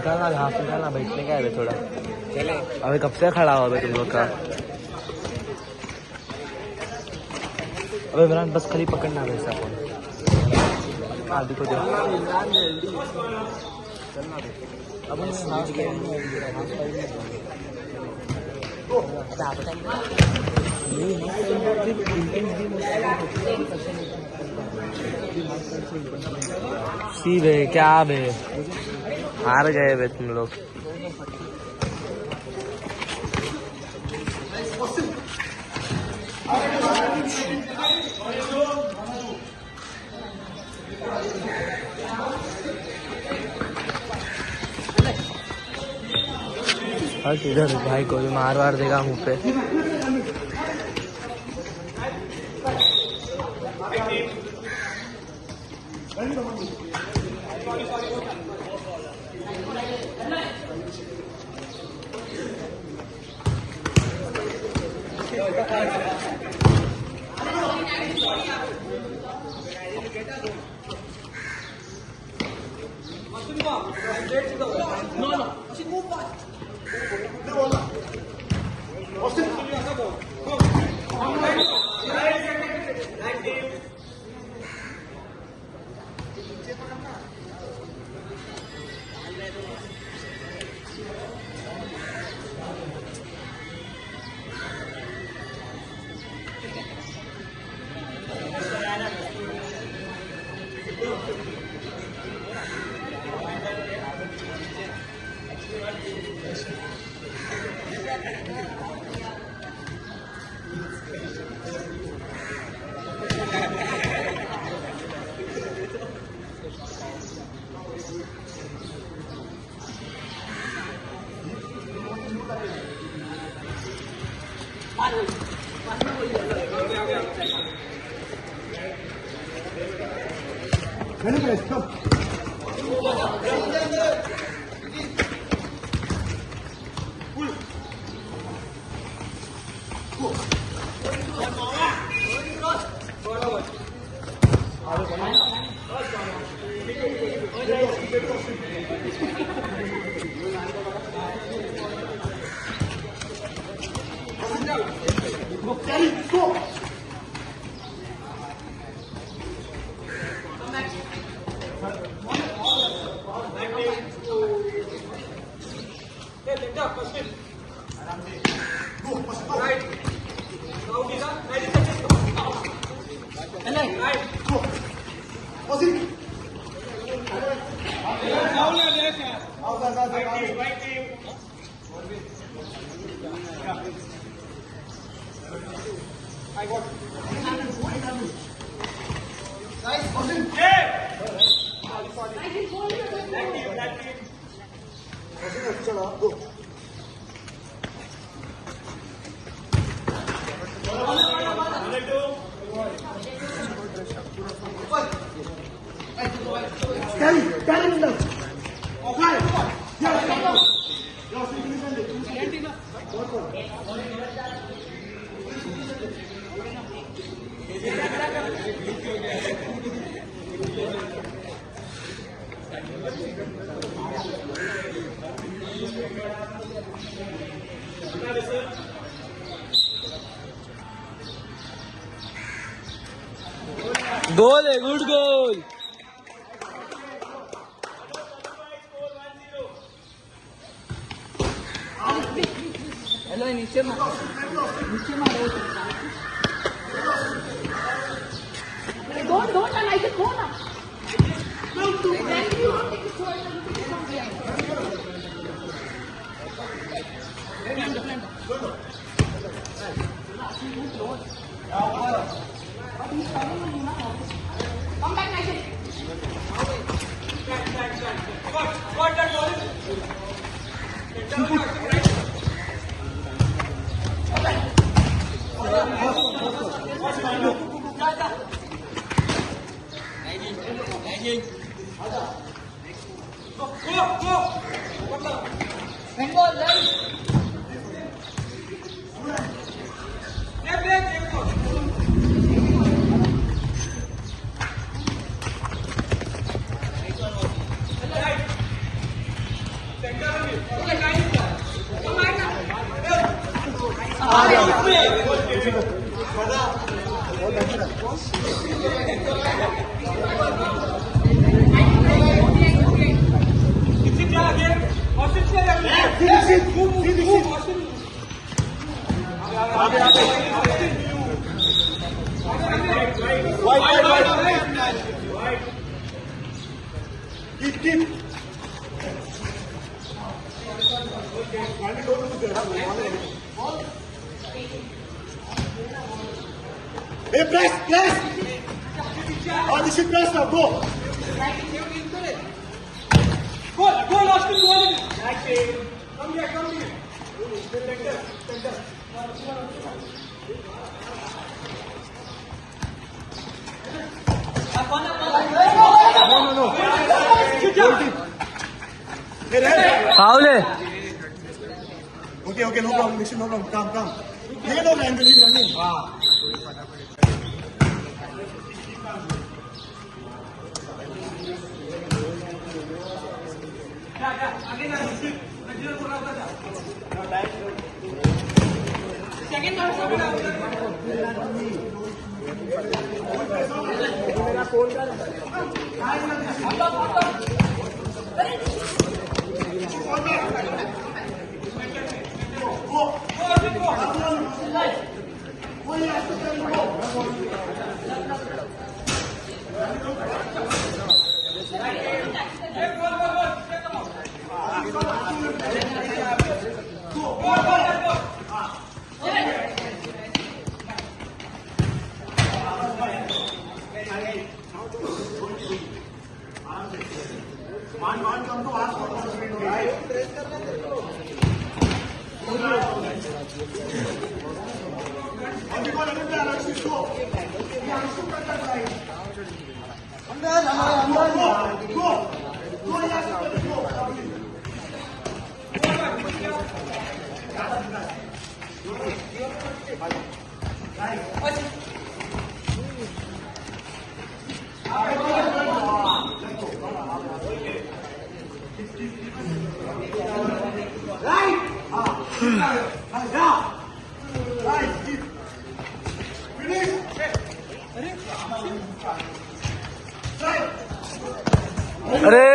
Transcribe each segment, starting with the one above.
निकालना घास निकालना, बैठने का है थोड़ा। चले अबे कब से खड़ा हो तुम लोग का। अबे इमरान बस खाली पकड़ना है वैसा फोन। आदि को दे अब सी बे क्या बे, हार गए बे तुम लोग। बस इधर भाई को भी मार वार देगा मुंह पे। गोल है, गुड गोल। हेलो नीचे मारो, नीचे मारो। Don't I like the corner. Come back, Nigel. What that ball? Keep. Hey, press! Oh, this is press now, go! Go, last two, come here. Center. No. Foul है. Okay, no problem. Listen, no problem. Calm. Take it over and leave running. Man, come to ask for the right. अरे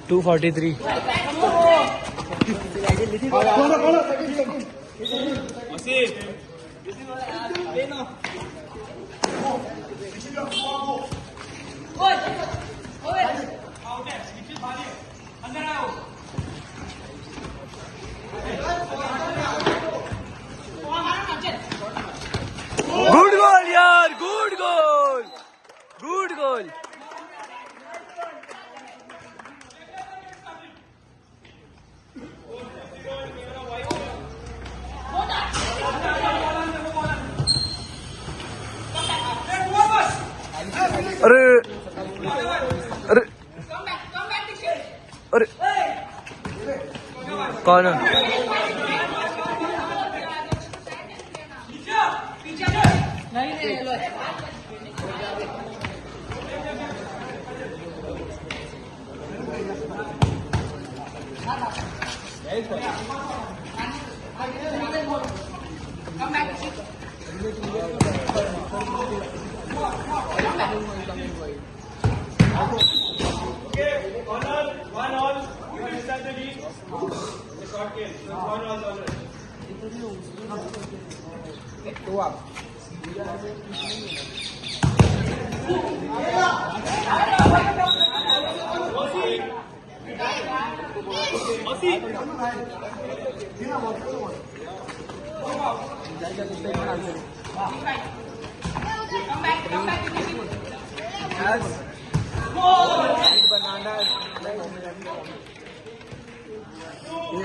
to 43 good goal यार, good goal. अरे कौन है? Okay, corner, 1.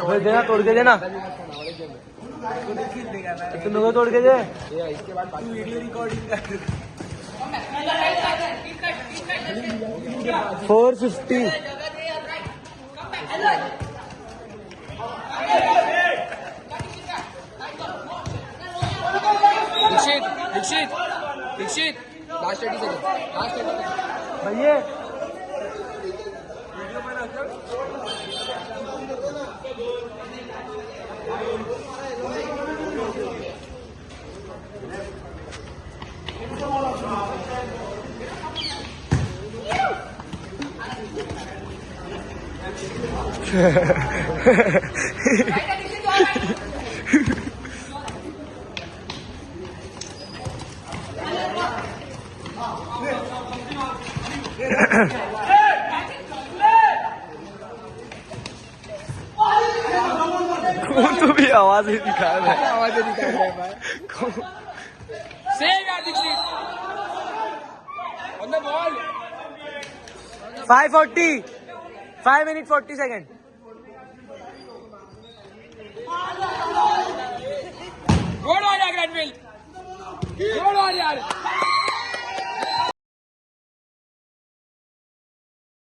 भाई देना, तोड़ के देना, तुम लोगों तोड़ के दे। इसके बाद वीडियो रिकॉर्डिंग कर 450। दीक्षित लास्ट 30 सेकंड भैया कौन तो भी आवाज ही निकाल रहा है, आवाज निकाल रहा है भाई सेव यार Dikshit on the ball 5:40 5 minutes 40 seconds। Goal आ गया ग्रैंडविल गोल आ यार